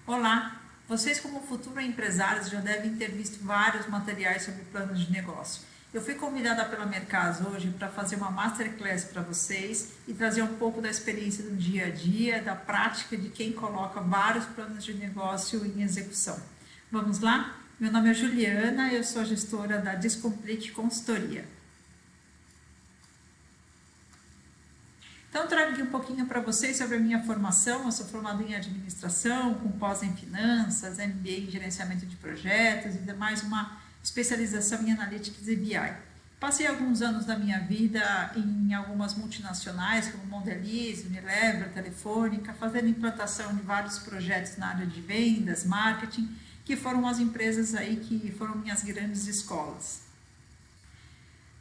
Olá! Vocês, como futuros empresários, já devem ter visto vários materiais sobre planos de negócio. Eu fui convidada pela Mercas hoje para fazer uma masterclass para vocês e trazer um pouco da experiência do dia a dia, da prática de quem coloca vários planos de negócio em execução. Vamos lá? Meu nome é Juliana, eu sou gestora da Descomplique Consultoria. Então, trago aqui um pouquinho para vocês sobre a minha formação. Eu sou formada em administração, com pós em finanças, MBA em gerenciamento de projetos e mais uma especialização em analytics e BI. Passei alguns anos da minha vida em algumas multinacionais, como Mondelez, Unilever, Telefônica, fazendo implantação de vários projetos na área de vendas, marketing, que foram as empresas aí que foram minhas grandes escolas.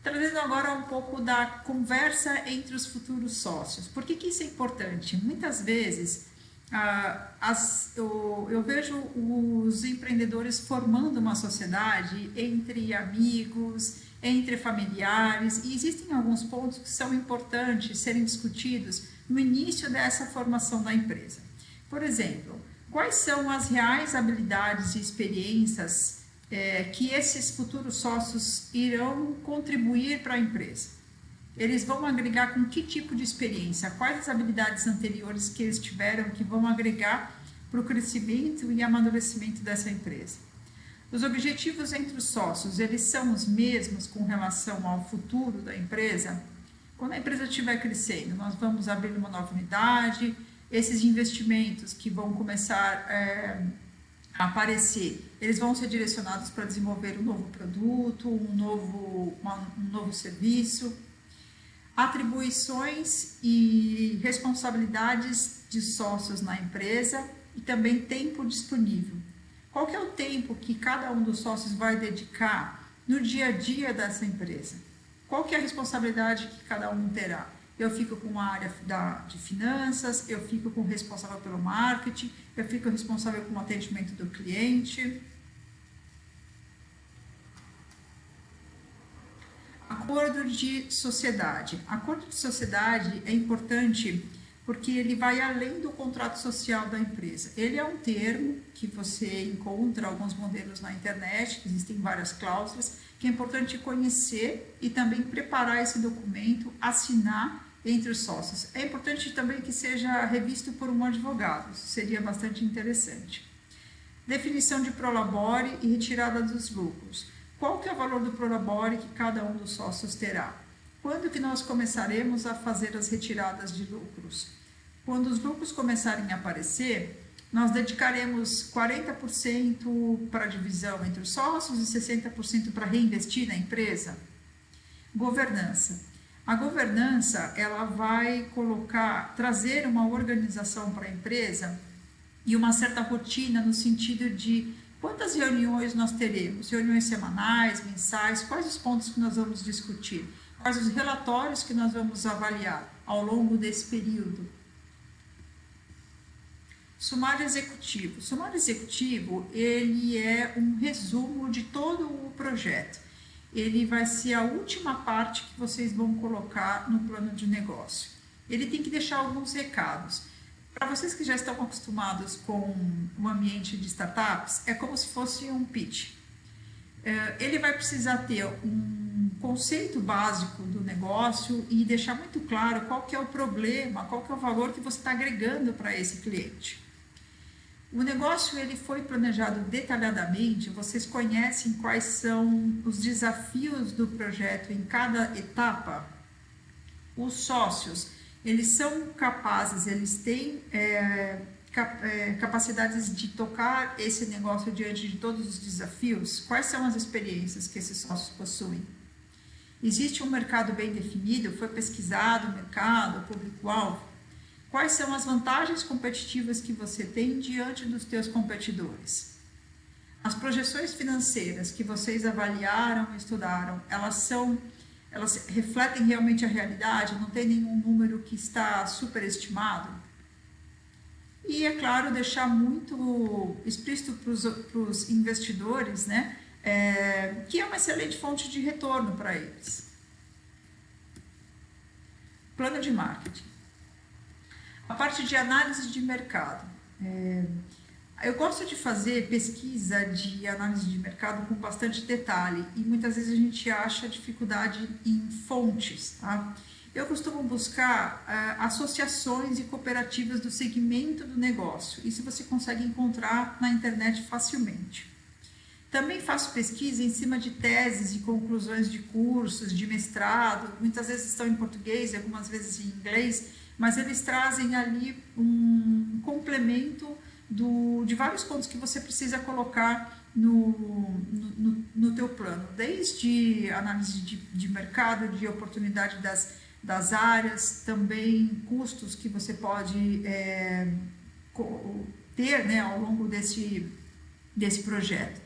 Trazendo agora um pouco da conversa entre os futuros sócios. Por que isso é importante? Muitas vezes eu vejo os empreendedores formando uma sociedade entre amigos, entre familiares, e existem alguns pontos que são importantes serem discutidos no início dessa formação da empresa. Por exemplo, quais são as reais habilidades e experiências que esses futuros sócios irão contribuir para a empresa? Eles vão agregar com que tipo de experiência? Quais as habilidades anteriores que eles tiveram que vão agregar para o crescimento e amadurecimento dessa empresa? Os objetivos entre os sócios, eles são os mesmos com relação ao futuro da empresa? Quando a empresa estiver crescendo, nós vamos abrir uma nova unidade, esses investimentos que vão começar a aparecer, eles vão ser direcionados para desenvolver um novo produto, um novo serviço. Atribuições e responsabilidades de sócios na empresa e também tempo disponível. Qual que é o tempo que cada um dos sócios vai dedicar no dia a dia dessa empresa? Qual que é a responsabilidade que cada um terá? Eu fico com a área de finanças, eu fico com o responsável pelo marketing, eu fico responsável com o atendimento do cliente. Acordo de sociedade. Acordo de sociedade é importante porque ele vai além do contrato social da empresa. Ele é um termo que você encontra alguns modelos na internet, que existem várias cláusulas, que é importante conhecer e também preparar esse documento, assinar entre os sócios. É importante também que seja revisto por um advogado, isso seria bastante interessante. Definição de prolabore e retirada dos lucros. Qual que é o valor do prolabore que cada um dos sócios terá? Quando que nós começaremos a fazer as retiradas de lucros? Quando os lucros começarem a aparecer, nós dedicaremos 40% para a divisão entre os sócios e 60% para reinvestir na empresa? Governança. A governança, ela vai trazer uma organização para a empresa e uma certa rotina no sentido de quantas reuniões nós teremos, reuniões semanais, mensais, quais os pontos que nós vamos discutir, quais os relatórios que nós vamos avaliar ao longo desse período. Sumário executivo. Sumário executivo, ele é um resumo de todo o projeto. Ele vai ser a última parte que vocês vão colocar no plano de negócio. Ele tem que deixar alguns recados. Para vocês que já estão acostumados com o ambiente de startups, é como se fosse um pitch. Ele vai precisar ter um conceito básico do negócio e deixar muito claro qual que é o problema, qual que é o valor que você está agregando para esse cliente. O negócio ele foi planejado detalhadamente, vocês conhecem quais são os desafios do projeto em cada etapa? Os sócios, eles são capazes, eles têm capacidades de tocar esse negócio diante de todos os desafios? Quais são as experiências que esses sócios possuem? Existe um mercado bem definido? Foi pesquisado o mercado, o público-alvo? Quais são as vantagens competitivas que você tem diante dos teus competidores? As projeções financeiras que vocês avaliaram, estudaram, elas refletem realmente a realidade? Não tem nenhum número que está superestimado? E, é claro, deixar muito explícito para os investidores, né, que é uma excelente fonte de retorno para eles. Plano de marketing. A parte de análise de mercado. Eu gosto de fazer pesquisa de análise de mercado com bastante detalhe e muitas vezes a gente acha dificuldade em fontes, tá? Eu costumo buscar associações e cooperativas do segmento do negócio. Isso você consegue encontrar na internet facilmente. Também faço pesquisa em cima de teses e conclusões de cursos, de mestrado, muitas vezes estão em português, algumas vezes em inglês, mas eles trazem ali um complemento de vários pontos que você precisa colocar no teu plano, desde análise de mercado, de oportunidade das áreas, também custos que você pode ter, né, ao longo desse projeto.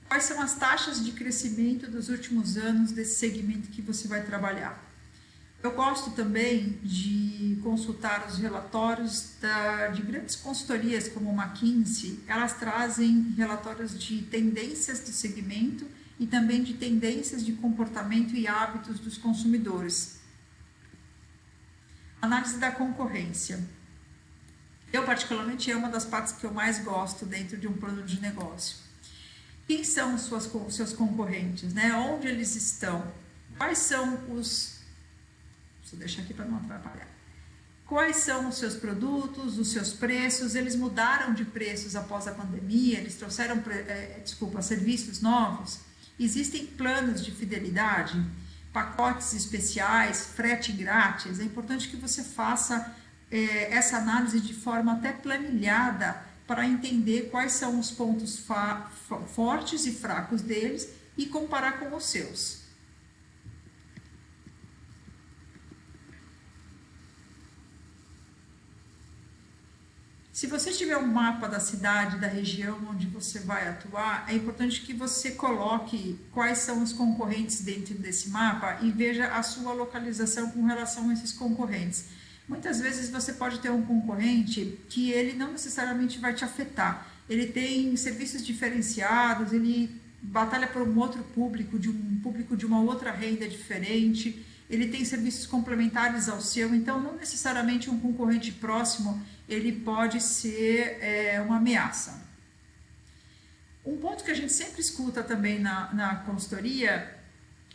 Quais são as taxas de crescimento dos últimos anos desse segmento que você vai trabalhar? Eu gosto também de consultar os relatórios de grandes consultorias como a McKinsey. Elas trazem relatórios de tendências do segmento e também de tendências de comportamento e hábitos dos consumidores. Análise da concorrência. Eu, particularmente, é uma das partes que eu mais gosto dentro de um plano de negócio. Quem são os seus concorrentes, né? Onde eles estão? Quais são os... Vou deixar aqui para não atrapalhar. Quais são os seus produtos, os seus preços? Eles mudaram de preços após a pandemia? Eles trouxeram, serviços novos? Existem planos de fidelidade, pacotes especiais, frete grátis? É importante que você faça essa análise de forma até planilhada para entender quais são os pontos fortes e fracos deles e comparar com os seus. Se você tiver um mapa da cidade, da região onde você vai atuar, é importante que você coloque quais são os concorrentes dentro desse mapa e veja a sua localização com relação a esses concorrentes. Muitas vezes você pode ter um concorrente que ele não necessariamente vai te afetar. Ele tem serviços diferenciados, ele batalha por um outro público, de uma outra renda diferente, ele tem serviços complementares ao seu, então não necessariamente um concorrente próximo ele pode ser uma ameaça. Um ponto que a gente sempre escuta também na consultoria,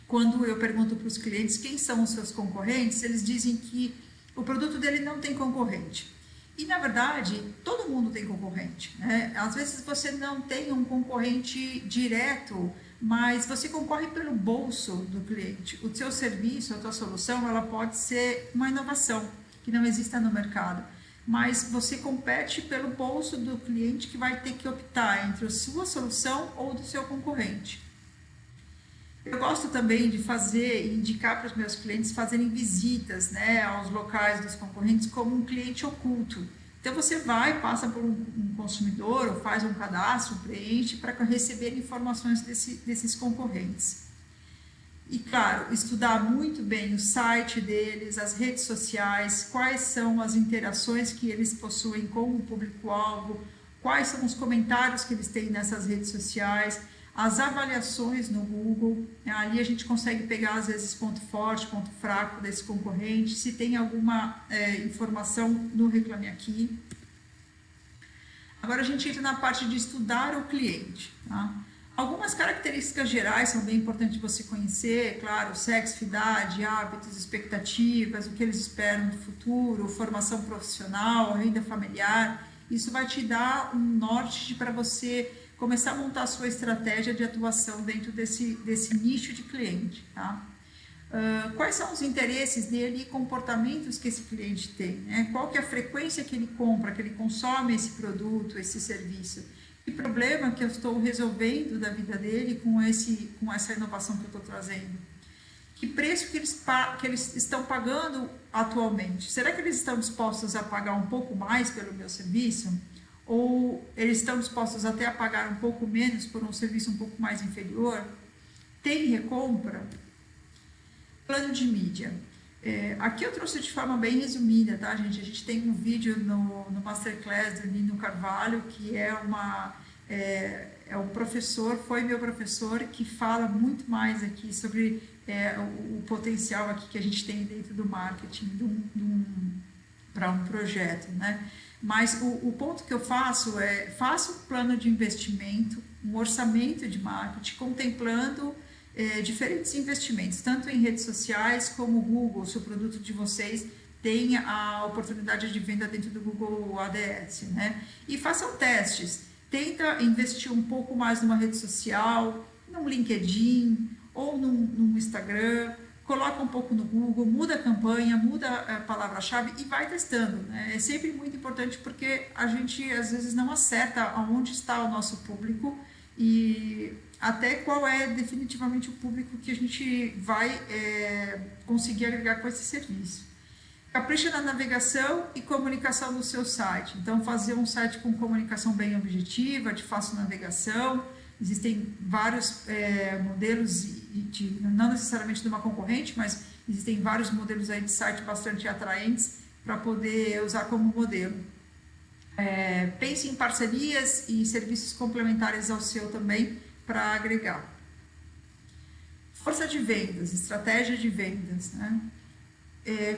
quando eu pergunto para os clientes quem são os seus concorrentes, eles dizem que o produto dele não tem concorrente. E, na verdade, todo mundo tem concorrente, né? Às vezes você não tem um concorrente direto, mas você concorre pelo bolso do cliente. O seu serviço, a tua solução, ela pode ser uma inovação que não exista no mercado, mas você compete pelo bolso do cliente que vai ter que optar entre a sua solução ou do seu concorrente. Eu gosto também de indicar para os meus clientes fazerem visitas, né, aos locais dos concorrentes como um cliente oculto. Então você passa por um consumidor ou faz um cadastro, preenche para receber informações desses concorrentes. E claro, estudar muito bem o site deles, as redes sociais, quais são as interações que eles possuem com o público-alvo, quais são os comentários que eles têm nessas redes sociais, as avaliações no Google. Ali a gente consegue pegar às vezes ponto forte, ponto fraco desse concorrente, se tem alguma informação no Reclame Aqui. Agora a gente entra na parte de estudar o cliente, tá? Algumas características gerais são bem importantes você conhecer, claro, sexo, idade, hábitos, expectativas, o que eles esperam do futuro, formação profissional, renda familiar. Isso vai te dar um norte para você começar a montar a sua estratégia de atuação dentro desse nicho de cliente, tá? Quais são os interesses dele e comportamentos que esse cliente tem, né? Qual que é a frequência que ele compra, que ele consome esse produto, esse serviço? Que problema que eu estou resolvendo da vida dele com essa inovação que eu estou trazendo? Que preço que eles estão pagando atualmente? Será que eles estão dispostos a pagar um pouco mais pelo meu serviço? Ou eles estão dispostos até a pagar um pouco menos por um serviço um pouco mais inferior? Tem recompra? Plano de mídia. Aqui eu trouxe de forma bem resumida, tá, gente? A gente tem um vídeo no Masterclass do Nino Carvalho, que um professor, foi meu professor, que fala muito mais aqui sobre o potencial aqui que a gente tem dentro do marketing, de para um projeto, né? Mas o ponto que eu faço faça um plano de investimento, um orçamento de marketing, contemplando diferentes investimentos, tanto em redes sociais como o Google, se o produto de vocês tem a oportunidade de venda dentro do Google Ads, né? E façam testes. Tenta investir um pouco mais numa rede social, num LinkedIn ou num Instagram, coloca um pouco no Google, muda a campanha, muda a palavra-chave e vai testando, né? É sempre muito importante porque a gente às vezes não acerta aonde está o nosso público e até qual é definitivamente o público que a gente vai conseguir agregar com esse serviço. Capricha na navegação e comunicação do seu site. Então, fazer um site com comunicação bem objetiva, de fácil navegação. Existem vários modelos, não necessariamente de uma concorrente, mas existem vários modelos aí de site bastante atraentes para poder usar como modelo. Pense em parcerias e serviços complementares ao seu também para agregar. Força de vendas, estratégia de vendas, né?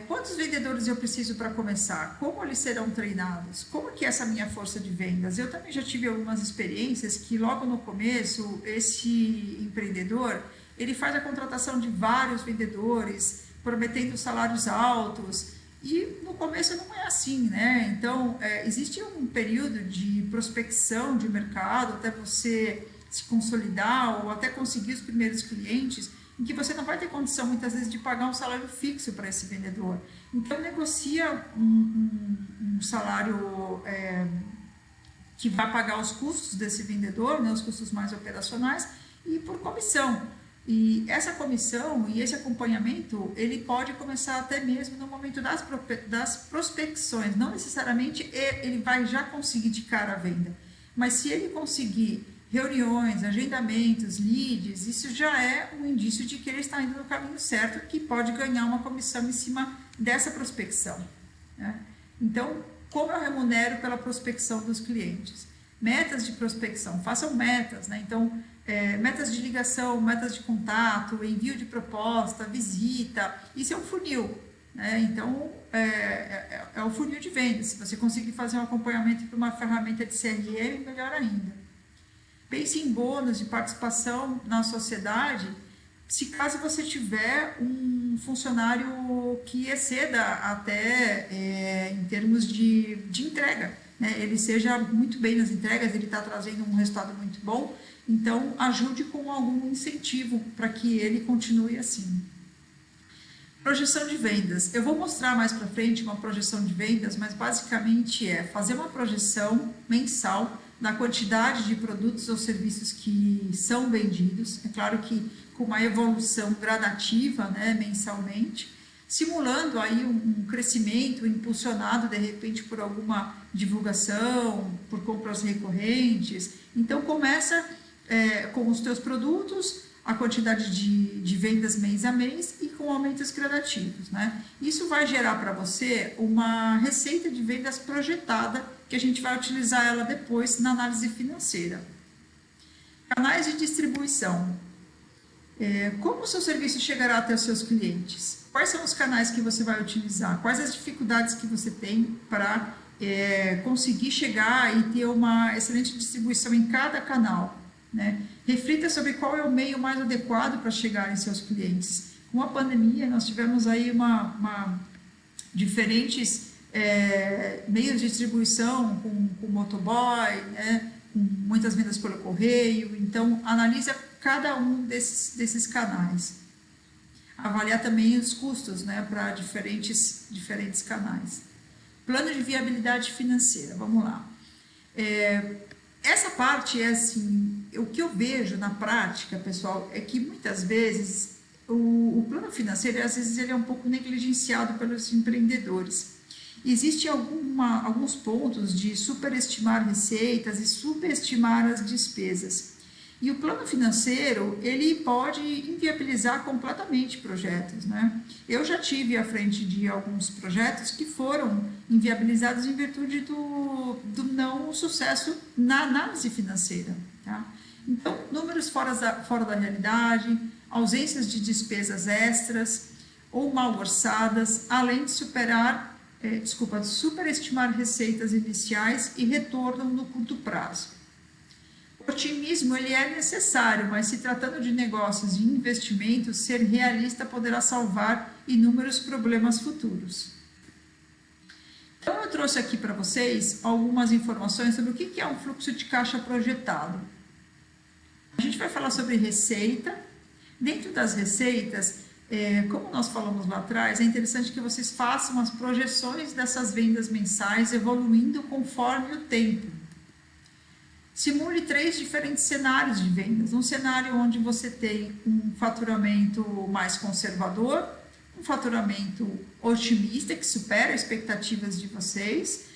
Quantos vendedores eu preciso para começar? Como eles serão treinados? Como que é essa minha força de vendas? Eu também já tive algumas experiências que logo no começo, esse empreendedor, ele faz a contratação de vários vendedores, prometendo salários altos, e no começo não é assim, né? Então, existe um período de prospecção de mercado até você se consolidar ou até conseguir os primeiros clientes, em que você não vai ter condição, muitas vezes, de pagar um salário fixo para esse vendedor. Então, negocia um salário que vai pagar os custos desse vendedor, né, os custos mais operacionais, e por comissão. E essa comissão e esse acompanhamento, ele pode começar até mesmo no momento das prospecções. Não necessariamente ele vai já conseguir de cara a venda, mas se ele conseguir reuniões, agendamentos, leads, isso já é um indício de que ele está indo no caminho certo, que pode ganhar uma comissão em cima dessa prospecção, né? Então, como eu remunero pela prospecção dos clientes? Metas de prospecção, façam metas, né? Então, metas de ligação, metas de contato, envio de proposta, visita, isso é um funil, né? Então, é o funil de vendas. Se você conseguir fazer um acompanhamento para uma ferramenta de CRM, melhor ainda. Pense em bônus de participação na sociedade, se caso você tiver um funcionário que exceda até em termos de entrega, né? Ele seja muito bem nas entregas, ele está trazendo um resultado muito bom, então ajude com algum incentivo para que ele continue assim. Projeção de vendas. Eu vou mostrar mais para frente uma projeção de vendas, mas basicamente é fazer uma projeção mensal da quantidade de produtos ou serviços que são vendidos, é claro que com uma evolução gradativa, né, mensalmente, simulando aí um crescimento impulsionado de repente por alguma divulgação, por compras recorrentes. Então começa com os teus produtos, a quantidade de vendas mês a mês e com aumentos gradativos, né? Isso vai gerar para você uma receita de vendas projetada, que a gente vai utilizar ela depois na análise financeira. Canais de distribuição. Como o seu serviço chegará até os seus clientes? Quais são os canais que você vai utilizar? Quais as dificuldades que você tem para conseguir chegar e ter uma excelente distribuição em cada canal, né? Reflita sobre qual é o meio mais adequado para chegar em seus clientes. Com a pandemia, nós tivemos aí diferentes meios de distribuição com motoboy, né? Com muitas vendas pelo correio. Então, analisa cada um desses canais. Avaliar também os custos, né, para diferentes canais. Plano de viabilidade financeira, vamos lá. Essa parte é assim, o que eu vejo na prática, pessoal, é que muitas vezes o plano financeiro, às vezes ele é um pouco negligenciado pelos empreendedores. Existem alguns pontos de superestimar receitas e subestimar as despesas. E o plano financeiro, ele pode inviabilizar completamente projetos, né? Eu já tive à frente de alguns projetos que foram inviabilizados em virtude do não sucesso na análise financeira, tá? Então, números fora da realidade, ausências de despesas extras ou mal orçadas, além de superar superestimar receitas iniciais e retorno no curto prazo. O otimismo ele é necessário, mas se tratando de negócios e investimentos, ser realista poderá salvar inúmeros problemas futuros. Então, eu trouxe aqui para vocês algumas informações sobre o que é um fluxo de caixa projetado. A gente vai falar sobre receita. Dentro das receitas, como nós falamos lá atrás, é interessante que vocês façam as projeções dessas vendas mensais evoluindo conforme o tempo. Simule 3 diferentes cenários de vendas. Um cenário onde você tem um faturamento mais conservador, um faturamento otimista, que supera as expectativas de vocês,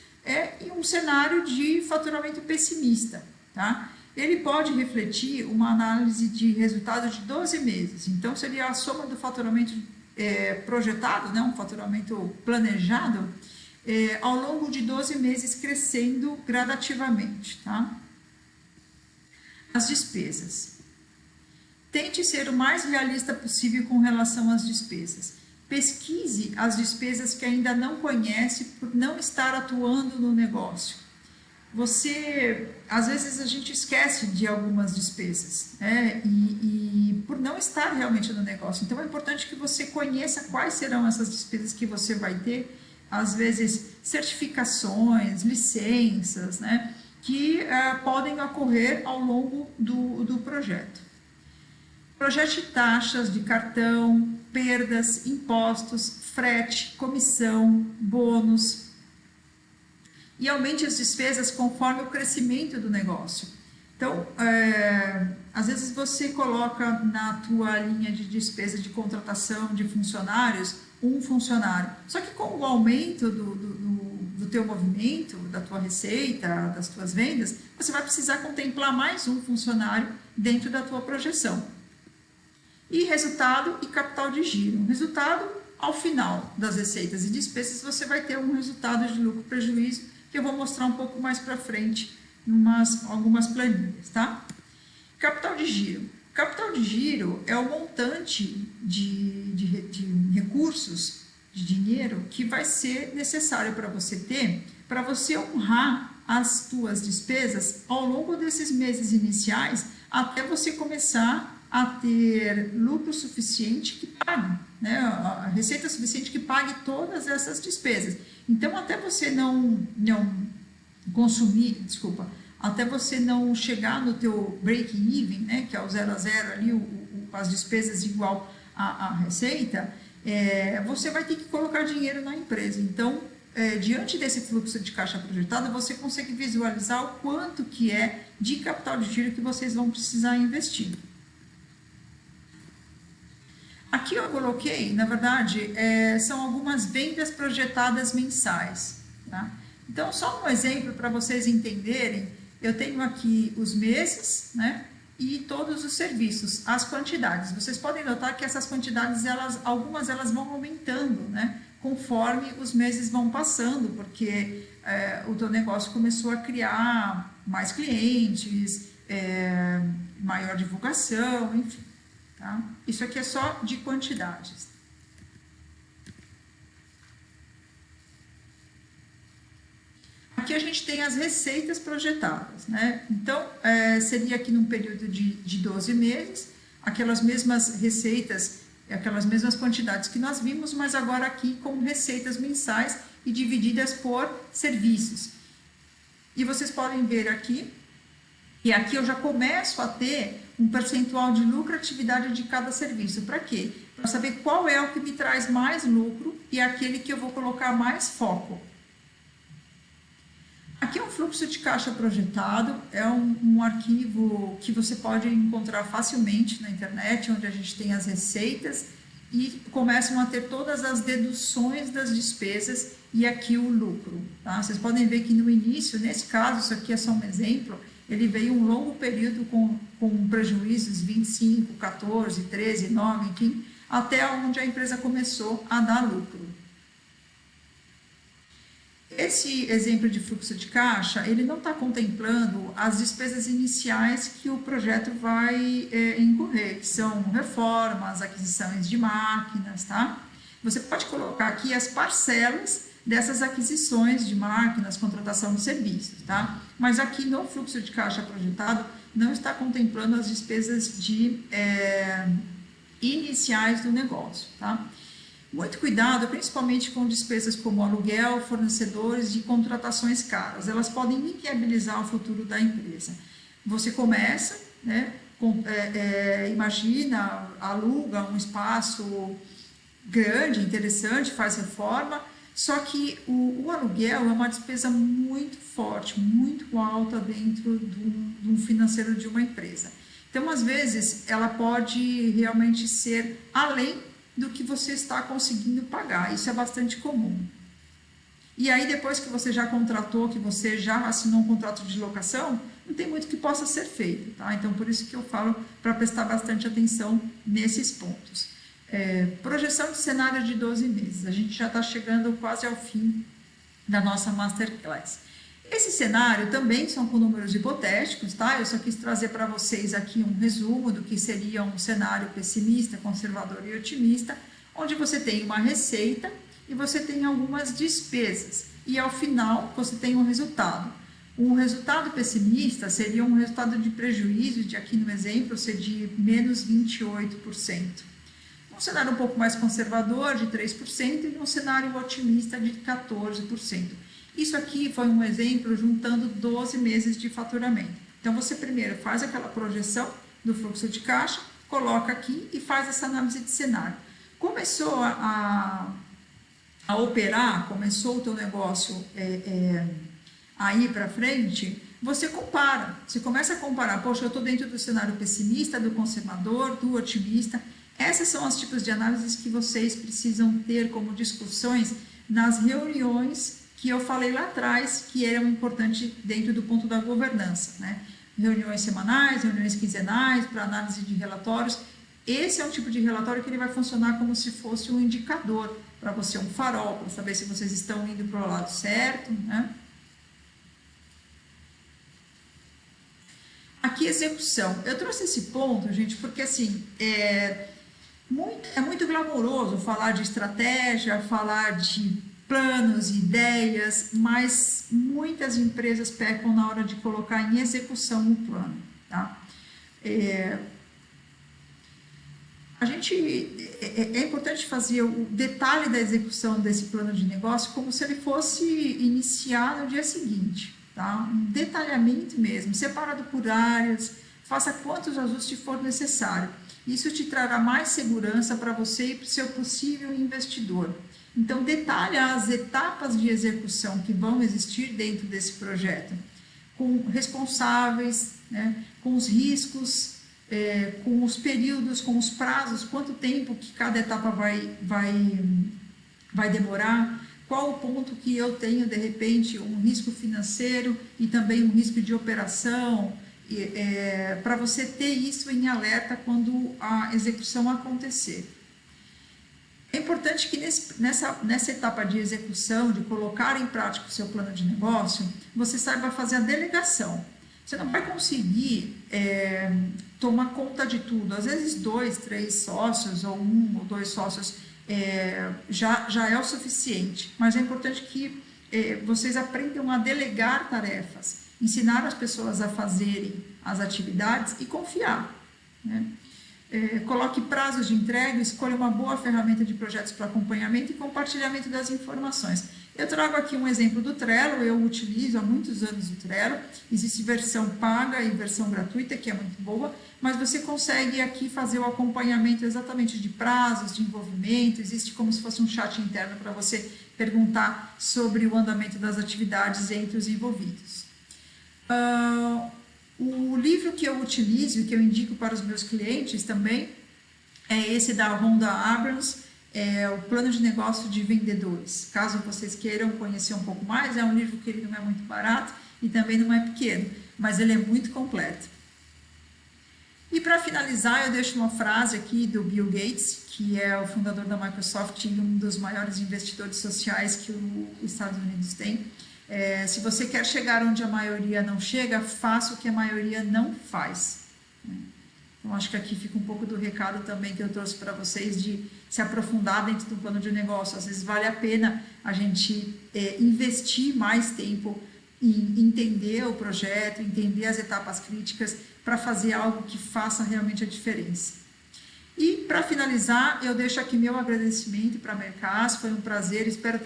e um cenário de faturamento pessimista, tá? Ele pode refletir uma análise de resultado de 12 meses. Então, seria a soma do faturamento projetado, né, um faturamento planejado, ao longo de 12 meses, crescendo gradativamente, tá? As despesas. Tente ser o mais realista possível com relação às despesas. Pesquise as despesas que ainda não conhece por não estar atuando no negócio. Às vezes a gente esquece de algumas despesas, né? E por não estar realmente no negócio. Então é importante que você conheça quais serão essas despesas que você vai ter, às vezes certificações, licenças, né? Que podem ocorrer ao longo do projeto. Projete taxas de cartão, perdas, impostos, frete, comissão, bônus, e aumente as despesas conforme o crescimento do negócio. Então, às vezes você coloca na tua linha de despesa de contratação de funcionários, um funcionário. Só que com o aumento do teu movimento, da tua receita, das tuas vendas, você vai precisar contemplar mais um funcionário dentro da tua projeção. E resultado e capital de giro. Resultado, ao final das receitas e despesas, você vai ter um resultado de lucro e prejuízo, que eu vou mostrar um pouco mais para frente em algumas planilhas, tá? Capital de giro. Capital de giro é o montante de recursos, de dinheiro, que vai ser necessário para você ter, para você honrar as tuas despesas ao longo desses meses iniciais, até você começar a ter lucro suficiente que pague, né? A receita suficiente que pague todas essas despesas. Então, até você não consumir, até você não chegar no teu break-even, né? Que é o 0 a 0 ali, as despesas igual à receita, você vai ter que colocar dinheiro na empresa. Então, diante desse fluxo de caixa projetado, você consegue visualizar o quanto que é de capital de giro que vocês vão precisar investir. Aqui eu coloquei, na verdade, são algumas vendas projetadas mensais, tá? Então, só um exemplo para vocês entenderem, eu tenho aqui os meses, né? E todos os serviços, as quantidades. Vocês podem notar que essas quantidades, algumas vão aumentando, né? Conforme os meses vão passando, porque o teu negócio começou a criar mais clientes, maior divulgação, enfim. Tá? Isso aqui é só de quantidades. Aqui a gente tem as receitas projetadas, né? Então, seria aqui num período de 12 meses, aquelas mesmas receitas, aquelas mesmas quantidades que nós vimos, mas agora aqui com receitas mensais e divididas por serviços. E vocês podem ver aqui, e aqui eu já começo a ter um percentual de lucratividade de cada serviço. Para quê? Para saber qual é o que me traz mais lucro e aquele que eu vou colocar mais foco. Aqui é um fluxo de caixa projetado, é um arquivo que você pode encontrar facilmente na internet, onde a gente tem as receitas e começam a ter todas as deduções das despesas e aqui o lucro. Tá? Vocês podem ver que no início, nesse caso, isso aqui é só um exemplo, ele veio um longo período com prejuízos 25, 14, 13, 9, enfim, até onde a empresa começou a dar lucro. Esse exemplo de fluxo de caixa, ele não está contemplando as despesas iniciais que o projeto vai incorrer, que são reformas, aquisições de máquinas, tá? Você pode colocar aqui as parcelas dessas aquisições de máquinas, contratação de serviços, tá? Mas aqui no fluxo de caixa projetado não está contemplando as despesas iniciais do negócio, tá? Muito cuidado, principalmente com despesas como aluguel, fornecedores e contratações caras. Elas podem inviabilizar o futuro da empresa. Você começa, né? Imagina, aluga um espaço grande, interessante, faz reforma, só que o aluguel é uma despesa muito forte, muito alta dentro de um financeiro de uma empresa. Então, às vezes, ela pode realmente ser além do que você está conseguindo pagar. Isso é bastante comum. E aí, depois que você já contratou, que você já assinou um contrato de locação, não tem muito que possa ser feito, tá? Então, por isso que eu falo para prestar bastante atenção nesses pontos. Projeção de cenário de 12 meses. A gente já está chegando quase ao fim da nossa Masterclass. Esse cenário também são com números hipotéticos, tá? Eu só quis trazer para vocês aqui um resumo do que seria um cenário pessimista, conservador e otimista, onde você tem uma receita e você tem algumas despesas. E ao final você tem um resultado. O resultado pessimista seria um resultado de prejuízo, de aqui no exemplo, ser de menos 28%. Um cenário um pouco mais conservador, de 3%, e um cenário otimista, de 14%. Isso aqui foi um exemplo juntando 12 meses de faturamento. Então, você primeiro faz aquela projeção do fluxo de caixa, coloca aqui e faz essa análise de cenário. Começou a operar, começou o teu negócio a ir para frente, você compara. Você começa a comparar, poxa, eu estou dentro do cenário pessimista, do conservador, do otimista. Essas são os tipos de análises que vocês precisam ter como discussões nas reuniões que eu falei lá atrás, que eram importantes dentro do ponto da governança, né? Reuniões semanais, reuniões quinzenais, para análise de relatórios. Esse é um tipo de relatório que ele vai funcionar como se fosse um indicador para você, um farol, para saber se vocês estão indo para o lado certo, né? Aqui, execução. Eu trouxe esse ponto, gente, porque assim, é muito glamouroso falar de estratégia, falar de planos, ideias, mas muitas empresas pecam na hora de colocar em execução o plano, tá? É importante fazer o detalhe da execução desse plano de negócio como se ele fosse iniciar no dia seguinte, tá? Um detalhamento mesmo, separado por áreas, faça quantos ajustes for necessário. Isso te trará mais segurança para você e para o seu possível investidor. Então, detalha as etapas de execução que vão existir dentro desse projeto, com responsáveis, né, com os riscos, com os períodos, com os prazos, quanto tempo que cada etapa vai demorar, qual o ponto que eu tenho, de repente, um risco financeiro e também um risco de operação, para você ter isso em alerta quando a execução acontecer. É importante que nessa etapa de execução, de colocar em prática o seu plano de negócio, você saiba fazer a delegação. Você não vai conseguir tomar conta de tudo. Às vezes 2, 3 sócios ou 1 ou 2 sócios já é o suficiente. Mas é importante que vocês aprendam a delegar tarefas, ensinar as pessoas a fazerem as atividades e confiar, né? Coloque prazos de entrega, escolha uma boa ferramenta de projetos para acompanhamento e compartilhamento das informações. Eu trago aqui um exemplo do Trello, eu utilizo há muitos anos o Trello, existe versão paga e versão gratuita, que é muito boa, mas você consegue aqui fazer o acompanhamento exatamente de prazos, de envolvimento, existe como se fosse um chat interno para você perguntar sobre o andamento das atividades entre os envolvidos. O livro que eu utilizo e que eu indico para os meus clientes também é esse da Rhonda Abrams, o Plano de Negócio de Vendedores. Caso vocês queiram conhecer um pouco mais, é um livro que ele não é muito barato e também não é pequeno, mas ele é muito completo. E para finalizar, eu deixo uma frase aqui do Bill Gates, que é o fundador da Microsoft e um dos maiores investidores sociais que os Estados Unidos tem. Se você quer chegar onde a maioria não chega, faça o que a maioria não faz. Então, acho que aqui fica um pouco do recado também que eu trouxe para vocês de se aprofundar dentro do plano de negócio. Às vezes vale a pena a gente investir mais tempo em entender o projeto, entender as etapas críticas para fazer algo que faça realmente a diferença. E, para finalizar, eu deixo aqui meu agradecimento para a Mercas, foi um prazer, espero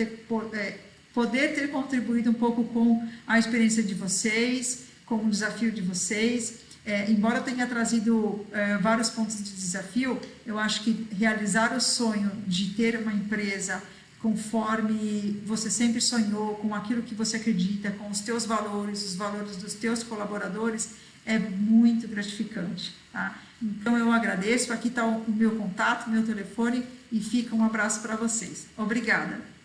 poder ter contribuído um pouco com a experiência de vocês, com o desafio de vocês. Embora eu tenha trazido vários pontos de desafio, eu acho que realizar o sonho de ter uma empresa conforme você sempre sonhou, com aquilo que você acredita, com os teus valores, os valores dos teus colaboradores, é muito gratificante. Tá? Então eu agradeço, aqui está o meu contato, meu telefone, e fica um abraço para vocês. Obrigada!